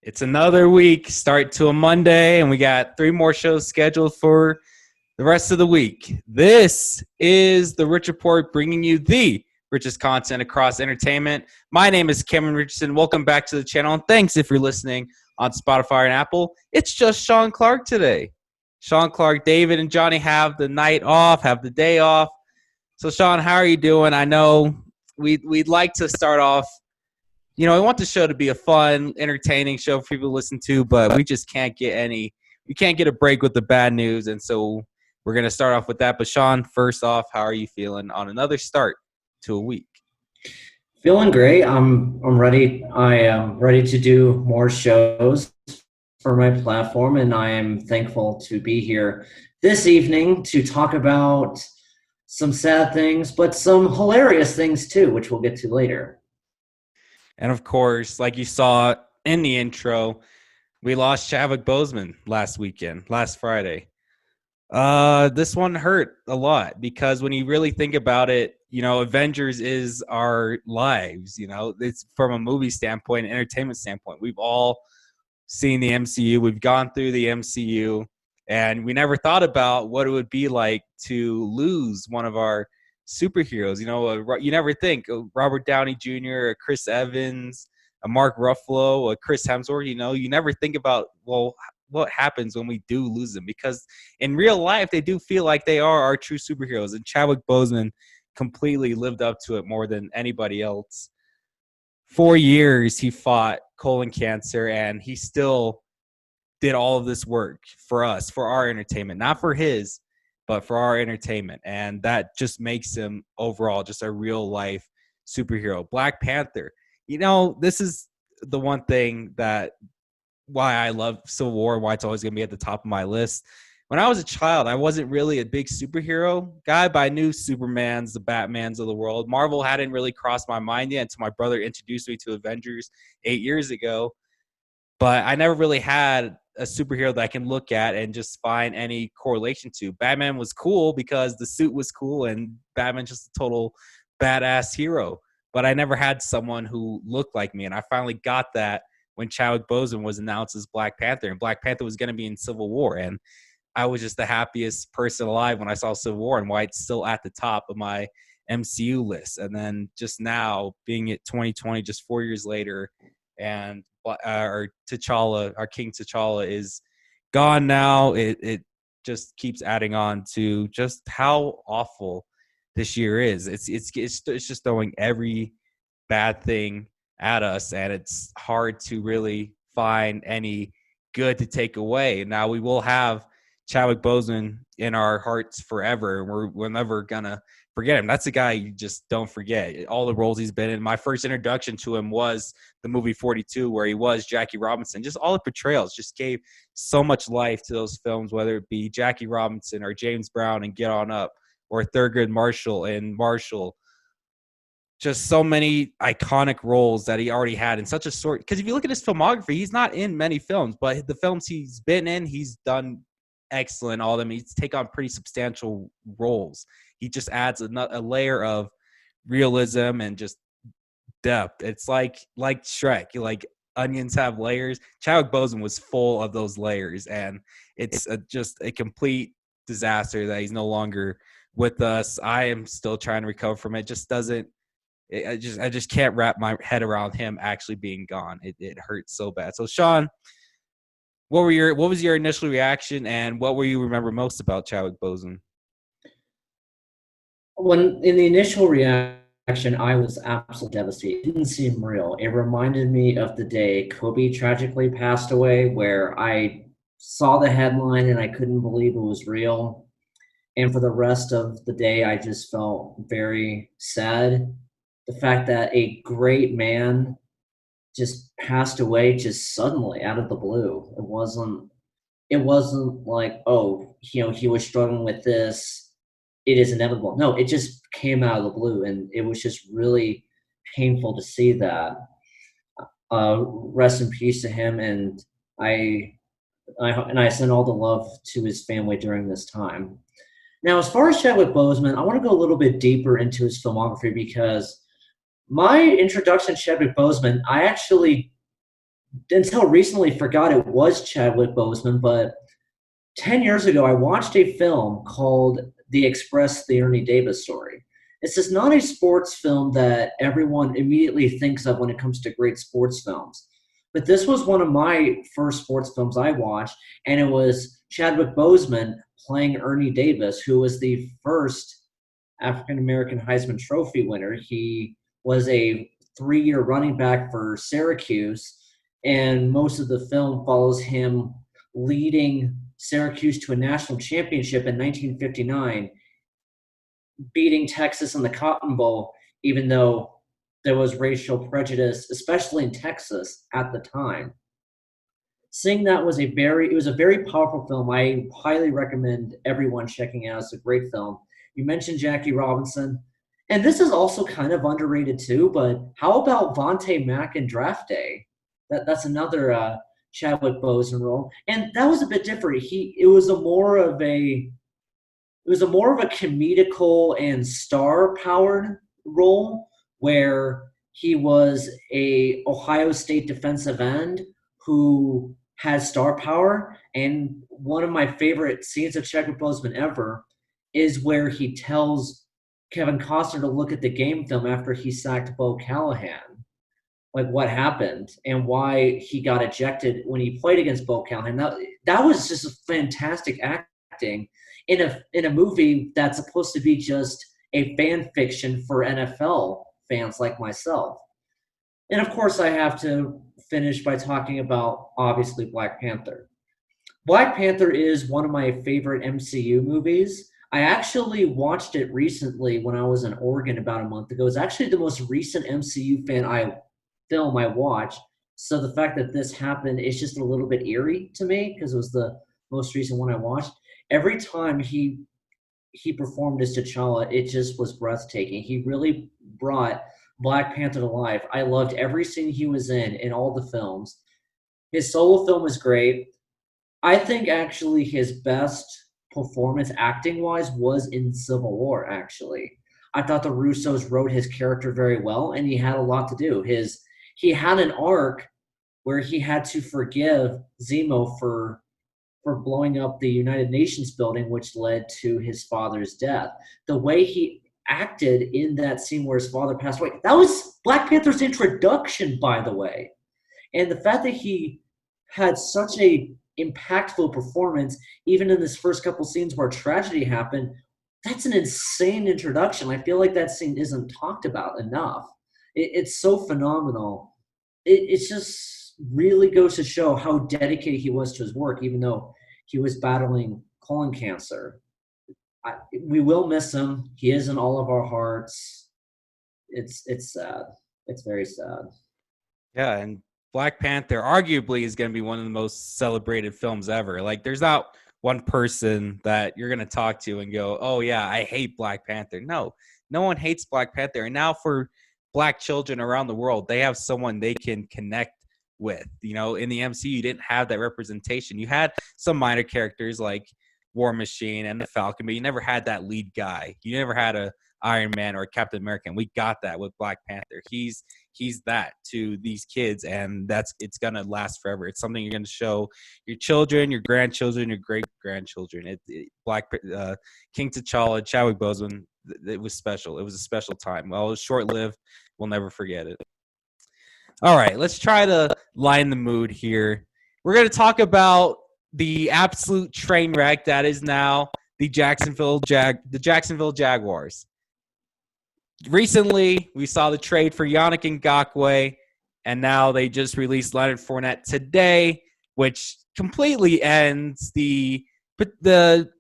It's another week, start to a Monday, and we got 3 more shows scheduled for the rest of the week. This is the Rich Report, bringing you the richest content across entertainment. My name is Cameron Richardson. Welcome back to the channel, and thanks if you're listening on Spotify and Apple. It's just Sean Clark today. Sean Clark, David, and Johnny have the night off, have the day off. So, Sean, how are you doing? I know we'd like to start off. I want the show to be a fun, entertaining show for people to listen to, but we just can't get a break with the bad news. And so we're going to start off with that. But Sean, first off, how are you feeling on another start to a week? Feeling great. I'm ready. I am ready to do more shows for my platform, and I am thankful to be here this evening to talk about some sad things, but some hilarious things too, which we'll get to later. And of course, like you saw in the intro, we lost Chadwick Boseman last Friday. This one hurt a lot because when you really think about it, Avengers is our lives. It's from a movie standpoint, an entertainment standpoint. We've all seen the MCU. We've gone through the MCU, and we never thought about what it would be like to lose one of our superheroes. You never think Robert Downey Jr., a Chris Evans, a Mark Ruffalo, a Chris Hemsworth. You never think about, well, what happens when we do lose them, because in real life they do feel like they are our true superheroes, and Chadwick Boseman completely lived up to it more than anybody else. 4 years he fought colon cancer, and he still did all of this work for us, for our entertainment, not for his, but for our entertainment. And that just makes him overall just a real life superhero. Black Panther, this is the one thing that why I love Civil War, why it's always going to be at the top of my list. When I was a child, I wasn't really a big superhero guy, but I knew Supermans, the Batmans of the world. Marvel hadn't really crossed my mind yet until my brother introduced me to Avengers 8 years ago. But I never really had a superhero that I can look at and just find any correlation to. Batman was cool because the suit was cool, and Batman's just a total badass hero. But I never had someone who looked like me, and I finally got that when Chadwick Boseman was announced as Black Panther, and Black Panther was going to be in Civil War. And I was just the happiest person alive when I saw Civil War, and why it's still at the top of my MCU list. And then just now, being at 2020, just 4 years later, and our T'Challa, our King T'Challa, is gone now. It just keeps adding on to just how awful this year is. It's just throwing every bad thing at us, and it's hard to really find any good to take away. Now we will have Chadwick Boseman in our hearts forever. We're never gonna forget him. That's a guy you just don't forget. All the roles he's been in. My first introduction to him was the movie 42, where he was Jackie Robinson. Just all the portrayals just gave so much life to those films, whether it be Jackie Robinson or James Brown and Get On Up, or Thurgood Marshall and Marshall. Just so many iconic roles that he already had in such a short. Because if you look at his filmography, he's not in many films, but the films he's been in, he's done excellent. All of them, he's taken on pretty substantial roles. He just adds a layer of realism and just depth. It's like Shrek. Like onions have layers. Chadwick Boseman was full of those layers, and it's just a complete disaster that he's no longer with us. I am still trying to recover from it. Just doesn't. I just can't wrap my head around him actually being gone. It hurts so bad. So Sean, what was your initial reaction, and what will you remember most about Chadwick Boseman? When in the initial reaction, I was absolutely devastated. It didn't seem real. It reminded me of the day Kobe tragically passed away, where I saw the headline and I couldn't believe it was real. And for the rest of the day, I just felt very sad. The fact that a great man just passed away just suddenly out of the blue. It wasn't like, oh, he was struggling with this. It is inevitable. No, it just came out of the blue, and it was just really painful to see that. Rest in peace to him, and I send all the love to his family during this time. Now, as far as Chadwick Boseman, I want to go a little bit deeper into his filmography, because my introduction to Chadwick Boseman, I actually until recently forgot it was Chadwick Boseman, but 10 years ago, I watched a film called The Express, the Ernie Davis story. It's just not a sports film that everyone immediately thinks of when it comes to great sports films. But this was one of my first sports films I watched, and it was Chadwick Boseman playing Ernie Davis, who was the first African American Heisman Trophy winner. He was a 3-year running back for Syracuse, and most of the film follows him leading Syracuse to a national championship in 1959, beating Texas in the Cotton Bowl, even though there was racial prejudice, especially in Texas at the time. Seeing that was it was a very powerful film. I highly recommend everyone checking out. It's a great film. You mentioned Jackie Robinson, and this is also kind of underrated too. But how about Vontae Mack in Draft Day? That's another Chadwick Boseman role, and that was a bit different. It was a more of a comedical and star powered role where he was a Ohio State defensive end who has star power. And one of my favorite scenes of Chadwick Boseman ever is where he tells Kevin Costner to look at the game film after he sacked Bo Callahan, like what happened and why he got ejected when he played against Bo Callahan. That was just fantastic acting in a movie that's supposed to be just a fan fiction for NFL fans like myself. And of course, I have to finish by talking about obviously Black Panther. Black Panther is one of my favorite MCU movies. I actually watched it recently when I was in Oregon about a month ago. It's actually the most recent MCU film I watched. So the fact that this happened is just a little bit eerie to me because it was the most recent one I watched. Every time he performed as T'Challa, it just was breathtaking. He really brought Black Panther to life. I loved every scene he was in all the films. His solo film was great. I think actually his best performance acting wise was in Civil War, actually. I thought the Russos wrote his character very well and he had a lot to do. He had an arc where he had to forgive Zemo for blowing up the United Nations building, which led to his father's death. The way he acted in that scene where his father passed away, that was Black Panther's introduction, by the way. And the fact that he had such a impactful performance, even in this first couple scenes where tragedy happened, that's an insane introduction. I feel like that scene isn't talked about enough. It's so phenomenal. It just really goes to show how dedicated he was to his work, even though he was battling colon cancer. We will miss him. He is in all of our hearts. It's sad. It's very sad. Yeah, and Black Panther arguably is going to be one of the most celebrated films ever. Like, there's not one person that you're going to talk to and go, "Oh yeah, I hate Black Panther." No, no one hates Black Panther. And now for Black children around the world, they have someone they can connect with. You know, in the MCU, you didn't have that representation. You had some minor characters like War Machine and the Falcon, but you never had that lead guy. You never had a Iron Man or Captain America. And we got that with Black Panther. He's that to these kids, and it's gonna last forever. It's something you're gonna show your children, your grandchildren, your great grandchildren. King T'Challa, Chadwick Boseman. It was special. It was a special time. Well, it was short lived. We'll never forget it. All right, let's try to line the mood here. We're gonna talk about the absolute train wreck that is now the Jacksonville Jaguars. Recently, we saw the trade for Yannick Ngakoue, and now they just released Leonard Fournette today, which completely ends the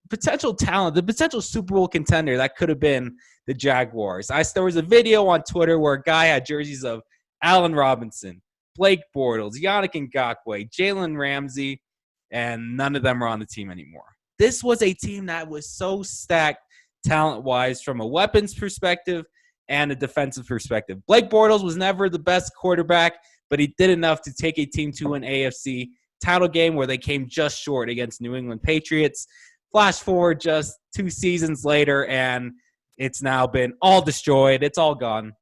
potential talent, the potential Super Bowl contender that could have been the Jaguars. There was a video on Twitter where a guy had jerseys of Allen Robinson, Blake Bortles, Yannick Ngakoue, Jalen Ramsey, and none of them are on the team anymore. This was a team that was so stacked talent-wise from a weapons perspective and a defensive perspective. Blake Bortles was never the best quarterback, but he did enough to take a team to an AFC title game where they came just short against New England Patriots. Flash forward just 2 seasons later, and it's now been all destroyed. It's all gone.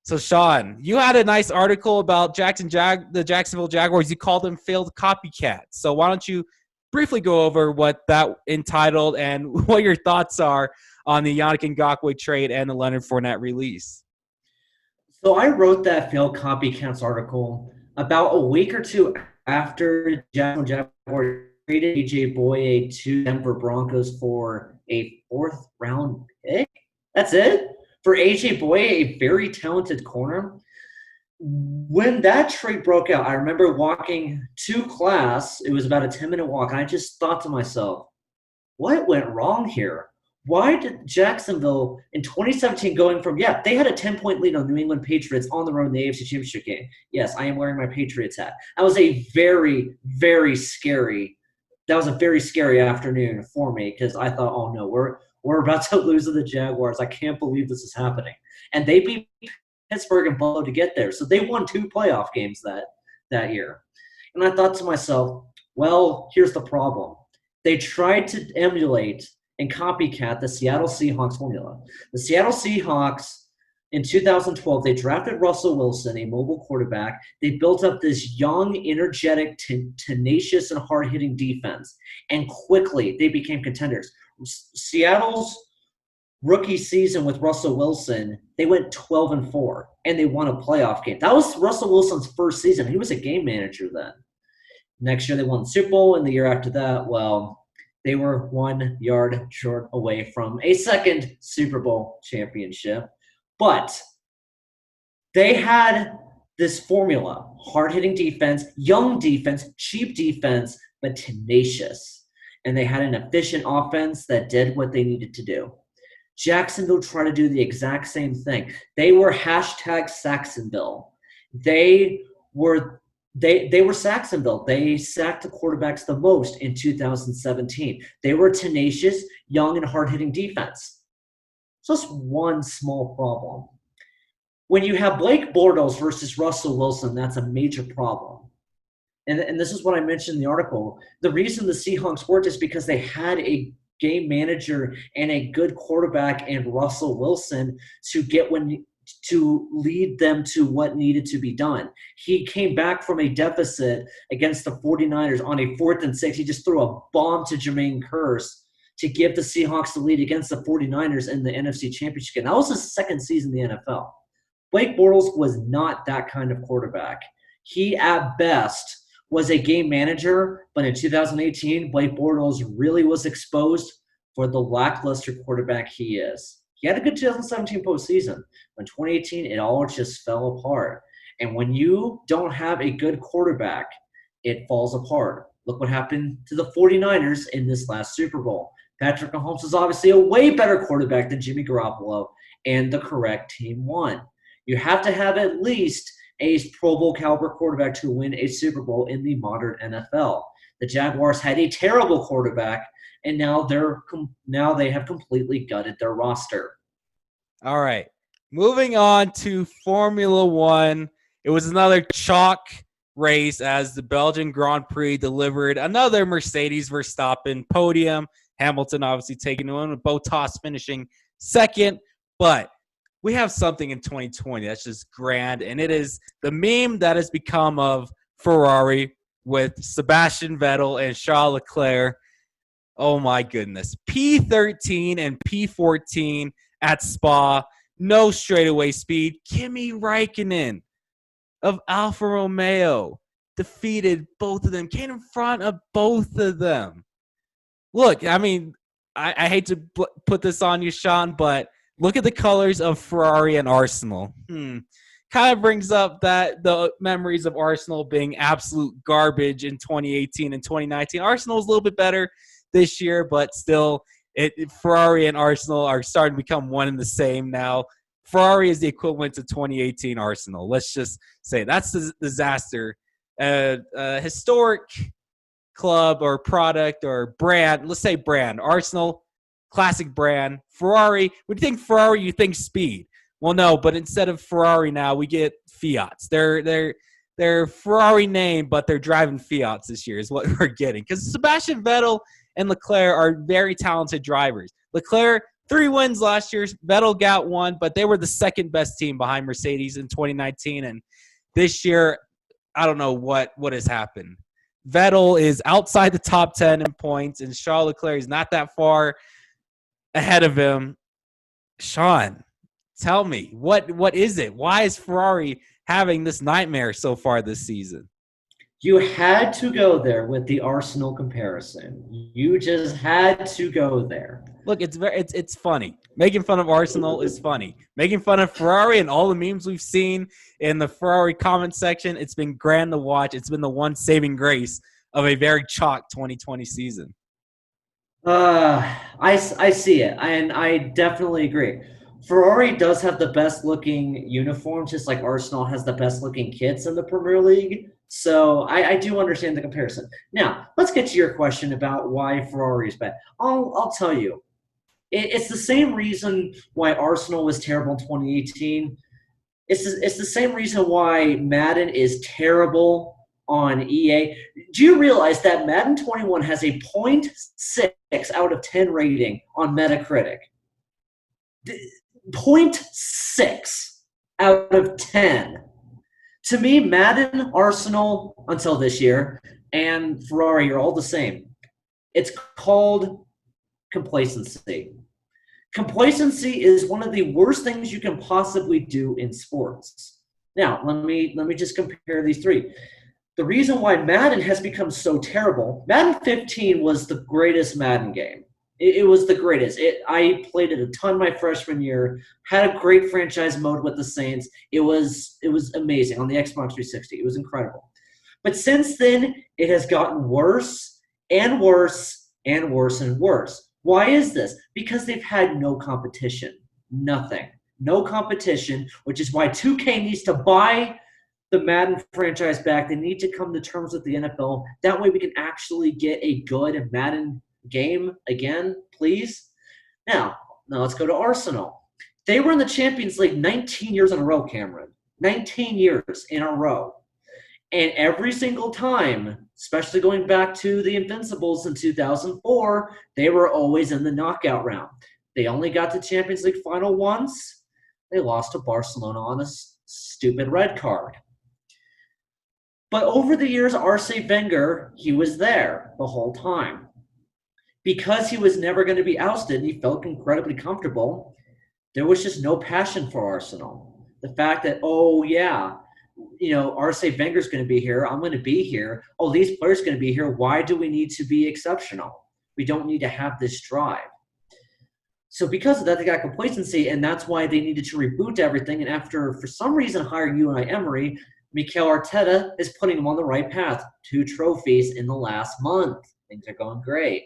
So, Sean, you had a nice article about the Jacksonville Jaguars. You called them failed copycats. So why don't you briefly go over what that entitled and what your thoughts are on the Yannick Ngakoue trade and the Leonard Fournette release? So I wrote that failed copycats article about a week or two after Jacksonville Jaguars traded AJ Boye to Denver Broncos for a fourth round pick. That's it? For AJ Boye, a very talented corner. When that trade broke out, I remember walking to class. It was about a 10-minute walk, and I just thought to myself, what went wrong here? Why did Jacksonville in 2017 going from, they had a 10-point lead on New England Patriots on the road in the AFC Championship game. Yes, I am wearing my Patriots hat. That was a very, very scary afternoon for me because I thought, oh no, we're about to lose to the Jaguars. I can't believe this is happening. And they beat Pittsburgh and Buffalo to get there. So they won 2 playoff games that year. And I thought to myself, well, here's the problem. They tried to emulate and copycat the Seattle Seahawks formula. The Seattle Seahawks in 2012, they drafted Russell Wilson, a mobile quarterback. They built up this young, energetic, tenacious, and hard-hitting defense. And quickly, they became contenders. Seattle's rookie season with Russell Wilson, they went 12-4, and they won a playoff game. That was Russell Wilson's first season. He was a game manager then. Next year, they won the Super Bowl, and the year after that, well, they were 1 yard short away from a second Super Bowl championship. But they had this formula, hard-hitting defense, young defense, cheap defense, but tenacious. And they had an efficient offense that did what they needed to do. Jacksonville tried to do the exact same thing. They were #Saxonville. They were Saxonville. They sacked the quarterbacks the most in 2017. They were tenacious, young, and hard-hitting defense. Just one small problem. When you have Blake Bortles versus Russell Wilson, that's a major problem. And this is what I mentioned in the article. The reason the Seahawks worked is because they had a game manager and a good quarterback and Russell Wilson to lead them to what needed to be done. He came back from a deficit against the 49ers on a 4th and 6. He just threw a bomb to Jermaine Kearse to give the Seahawks the lead against the 49ers in the NFC Championship game. That was his second season in the NFL. Blake Bortles was not that kind of quarterback. He, at best, was a game manager, but in 2018, Blake Bortles really was exposed for the lackluster quarterback he is. He had a good 2017 postseason. But in 2018, it all just fell apart. And when you don't have a good quarterback, it falls apart. Look what happened to the 49ers in this last Super Bowl. Patrick Mahomes is obviously a way better quarterback than Jimmy Garoppolo, and the correct team won. You have to have at least a Pro Bowl caliber quarterback to win a Super Bowl in the modern NFL. The Jaguars had a terrible quarterback, and now they have completely gutted their roster. All right. Moving on to Formula One. It was another chalk race as the Belgian Grand Prix delivered another Mercedes Verstappen podium. Hamilton obviously taking the one with Bottas finishing second. But we have something in 2020 that's just grand, and it is the meme that has become of Ferrari with Sebastian Vettel and Charles Leclerc. Oh, my goodness. P13 and P14 at Spa. No straightaway speed. Kimi Räikkönen of Alfa Romeo defeated both of them, came in front of both of them. Look, I mean, I hate to put this on you, Sean, but look at the colors of Ferrari and Arsenal. Kind of brings up the memories of Arsenal being absolute garbage in 2018 and 2019. Arsenal is a little bit better this year, but still, Ferrari and Arsenal are starting to become one and the same now. Ferrari is the equivalent to 2018 Arsenal. Let's just say that's a disaster. Historic club or product or brand. Let's say brand. Arsenal, classic brand. Ferrari. When you think Ferrari, you think speed. Well, no, but instead of Ferrari now, we get Fiats. They're Ferrari name, but they're driving Fiats this year is what we're getting. Because Sebastian Vettel and Leclerc are very talented drivers. Leclerc 3 wins last year. Vettel got 1, but they were the second best team behind Mercedes in 2019. And this year, I don't know what has happened. Vettel is outside the top 10 in points, and Charles Leclerc is not that far ahead of him. Sean, tell me, what is it? Why is Ferrari having this nightmare so far this season? You had to go there with the Arsenal comparison. You just had to go there. Look, it's funny. Making fun of Arsenal is funny. Making fun of Ferrari and all the memes we've seen in the Ferrari comment section, it's been grand to watch. It's been the one saving grace of a very chalk 2020 season. I see it, and I definitely agree. Ferrari does have the best looking uniform, just like Arsenal has the best looking kits in the Premier League. So I do understand the comparison. Now, let's get to your question about why Ferrari is bad. I'll tell you. It's the same reason why Arsenal was terrible in 2018. It's the same reason why Madden is terrible on EA. Do you realize that Madden 21 has a 0.6 out of 10 rating on Metacritic? 0.6 out of 10. To me, Madden, Arsenal, until this year, and Ferrari are all the same. It's called complacency. Complacency is one of the worst things you can possibly do in sports. Now, let me just compare these three. The reason why Madden has become so terrible, Madden 15 was the greatest Madden game. It was the greatest. I played it a ton my freshman year, had a great franchise mode with the Saints. It was amazing on the Xbox 360. It was incredible. But since then, it has gotten worse and worse and worse and worse. Why is this? Because they've had no competition. Nothing. No competition, which is why 2K needs to buy the Madden franchise back. They need to come to terms with the NFL. That way we can actually get a good Madden game again, please. Now let's go to Arsenal. They were in the Champions League 19 years in a row, Cameron. 19 years in a row. And every single time, especially going back to the Invincibles in 2004, they were always in the knockout round. They only got the Champions League final once. They lost to Barcelona on a stupid red card. But over the years, Arsene Wenger, he was there the whole time. Because he was never going to be ousted and he felt incredibly comfortable, there was just no passion for Arsenal. The fact that, Arsene Wenger's going to be here. I'm going to be here. Oh, these players are going to be here. Why do we need to be exceptional? We don't need to have this drive. So because of that, they got complacency, and that's why they needed to reboot everything. And after, for some reason, hiring Unai Emery, Mikel Arteta is putting them on the right path. 2 trophies in the last month. Things are going great.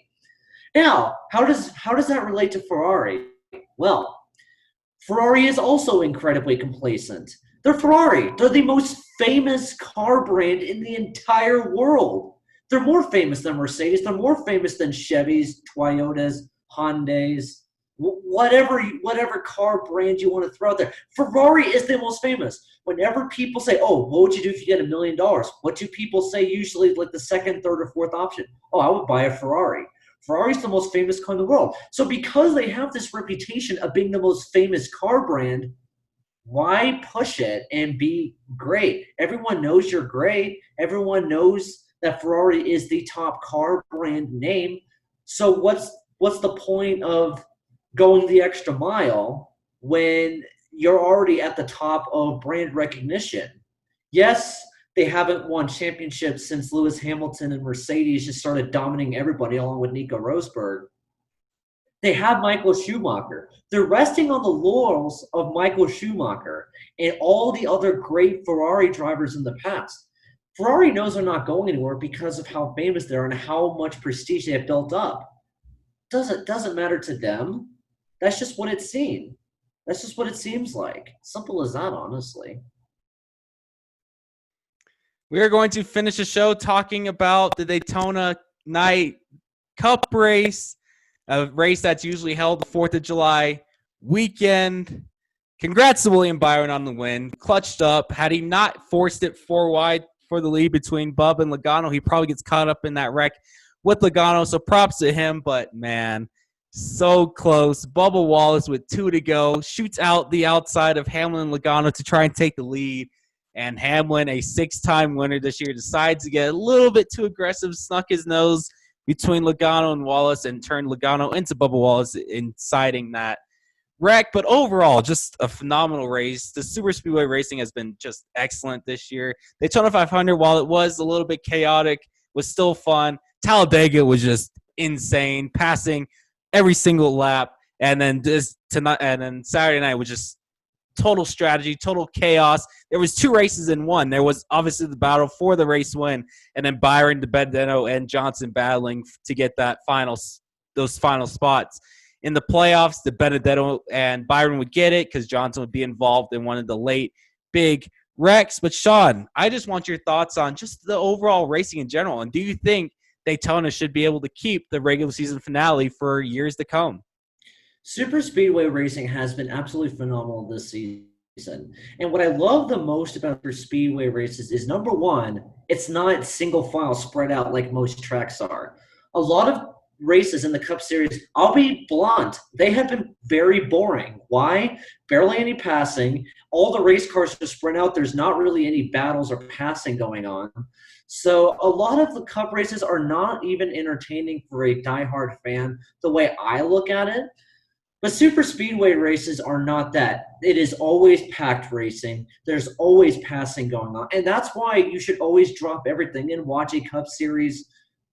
Now, how does that relate to Ferrari? Well, Ferrari is also incredibly complacent. They're Ferrari. They're the most famous car brand in the entire world. They're more famous than Mercedes. They're more famous than Chevys, Toyotas, Hondas, whatever car brand you want to throw out there. Ferrari is the most famous. Whenever people say, oh, what would you do if you get $1 million? What do people say usually, like the second, third, or fourth option? Oh, I would buy a Ferrari. Ferrari's the most famous car in the world. So because they have this reputation of being the most famous car brand, why push it and be great? Everyone knows you're great. Everyone knows that Ferrari is the top car brand name. So what's the point of going the extra mile when you're already at the top of brand recognition? Yes, they haven't won championships since Lewis Hamilton and Mercedes just started dominating everybody along with Nico Rosberg. They have Michael Schumacher. They're resting on the laurels of Michael Schumacher and all the other great Ferrari drivers in the past. Ferrari knows they're not going anywhere because of how famous they are and how much prestige they have built up. Doesn't matter to them. That's just what it's seen. That's just what it seems like. Simple as that, honestly. We are going to finish the show talking about the Daytona Night Cup race, a race that's usually held the 4th of July weekend. Congrats to William Byron on the win. Clutched up. Had he not forced it 4 wide for the lead between Bub and Logano, he probably gets caught up in that wreck with Logano. So props to him. But, man, So close. Bubba Wallace with 2 to go shoots out the outside of Hamlin and Logano to try and take the lead. And Hamlin, a 6-time winner this year, decides to get a little bit too aggressive, snuck his nose between Logano and Wallace and turned Logano into Bubba Wallace, inciting that wreck. But overall, just a phenomenal race. The super speedway racing has been just excellent this year. Daytona 500, while it was a little bit chaotic, was still fun. Talladega was just insane, passing every single lap. And then Saturday night was just total strategy, total chaos. There was 2 races in one. There was obviously the battle for the race win, and then Byron, DeBenedetto, and Johnson battling to get those final spots. In the playoffs, DeBenedetto and Byron would get it because Johnson would be involved in one of the late big wrecks. But Sean, I just want your thoughts on just the overall racing in general. And do you think Daytona should be able to keep the regular season finale for years to come? Super speedway racing has been absolutely phenomenal this season. And what I love the most about super speedway races is, number one, it's not single file spread out like most tracks are. A lot of races in the Cup Series, I'll be blunt, they have been very boring. Why? Barely any passing. All the race cars are spread out. There's not really any battles or passing going on. So a lot of the Cup races are not even entertaining for a diehard fan the way I look at it. But super speedway races are not that. It is always packed racing. There's always passing going on. And that's why you should always drop everything and watch a Cup Series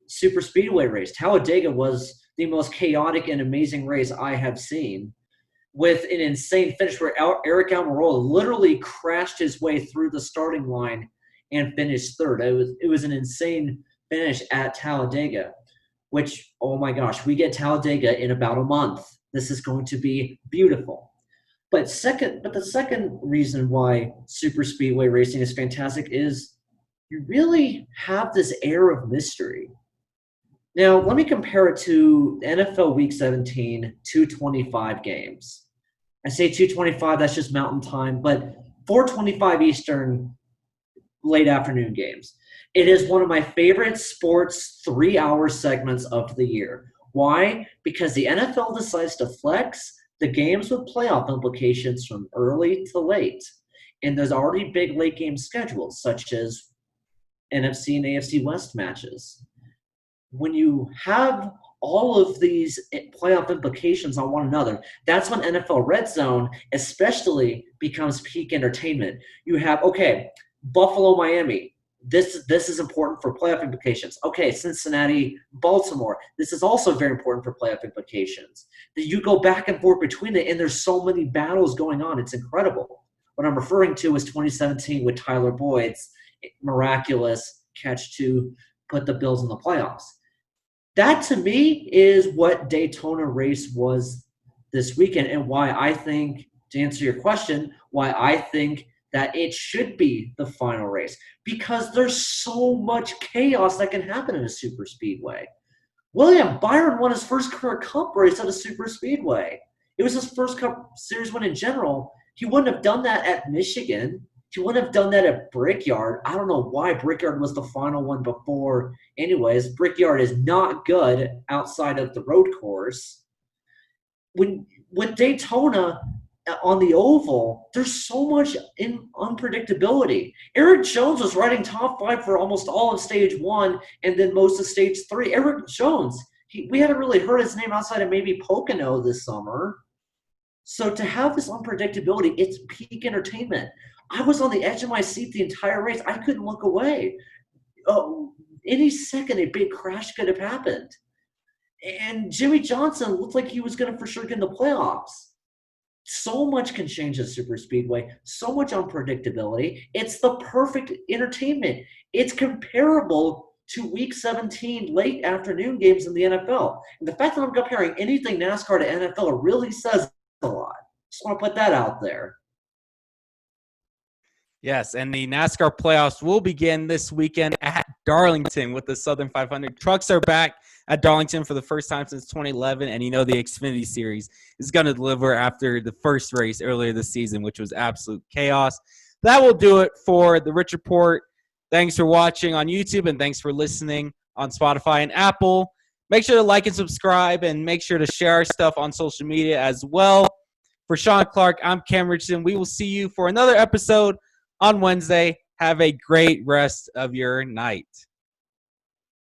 super speedway race. Talladega was the most chaotic and amazing race I have seen, with an insane finish where Eric Almirola literally crashed his way through the starting line and finished third. It was an insane finish at Talladega, which, oh my gosh, we get Talladega in about a month. This is going to be beautiful. But the second reason why super speedway racing is fantastic is you really have this air of mystery. Now, let me compare it to NFL Week 17, 225 games. I say 225, that's just mountain time, but 425 Eastern late afternoon games. It is one of my favorite sports 3-hour segments of the year. Why? Because the NFL decides to flex the games with playoff implications from early to late. And there's already big late game schedules, such as NFC and AFC West matches. When you have all of these playoff implications on one another, that's when NFL Red Zone especially becomes peak entertainment. You have, okay, Buffalo, Miami. This is important for playoff implications. Okay, Cincinnati, Baltimore. This is also very important for playoff implications. That you go back and forth between it, and there's so many battles going on. It's incredible. What I'm referring to is 2017 with Tyler Boyd's miraculous catch to put the Bills in the playoffs. That, to me, is what Daytona race was this weekend, and why I think, to answer your question, why I think that it should be the final race, because there's so much chaos that can happen in a super speedway. William Byron won his first career Cup race at a super speedway. It was his first Cup Series win in general. He wouldn't have done that at Michigan. He wouldn't have done that at Brickyard. I don't know why Brickyard was the final one before. Anyways, Brickyard is not good outside of the road course. With Daytona on the oval, there's so much unpredictability. Eric Jones was riding top 5 for almost all of stage 1 and then most of stage 3. Eric Jones, we haven't really heard his name outside of maybe Pocono this summer. So to have this unpredictability, it's peak entertainment. I was on the edge of my seat the entire race. I couldn't look away. Any second, a big crash could have happened. And Jimmy Johnson looked like he was going to for sure get in the playoffs. So much can change at super speedway. So much unpredictability. It's the perfect entertainment. It's comparable to Week 17 late afternoon games in the NFL. And the fact that I'm comparing anything NASCAR to NFL really says a lot. Just want to put that out there. Yes, and the NASCAR playoffs will begin this weekend at Darlington with the Southern 500. Trucks are back at Darlington for the first time since 2011, and the Xfinity Series is going to deliver after the first race earlier this season, which was absolute chaos. That will do it for the Rich Report. Thanks for watching on YouTube, and thanks for listening on Spotify and Apple. Make sure to like and subscribe, and make sure to share our stuff on social media as well. For Sean Clark, I'm Cam Richardson. We will see you for another episode on Wednesday. Have a great rest of your night.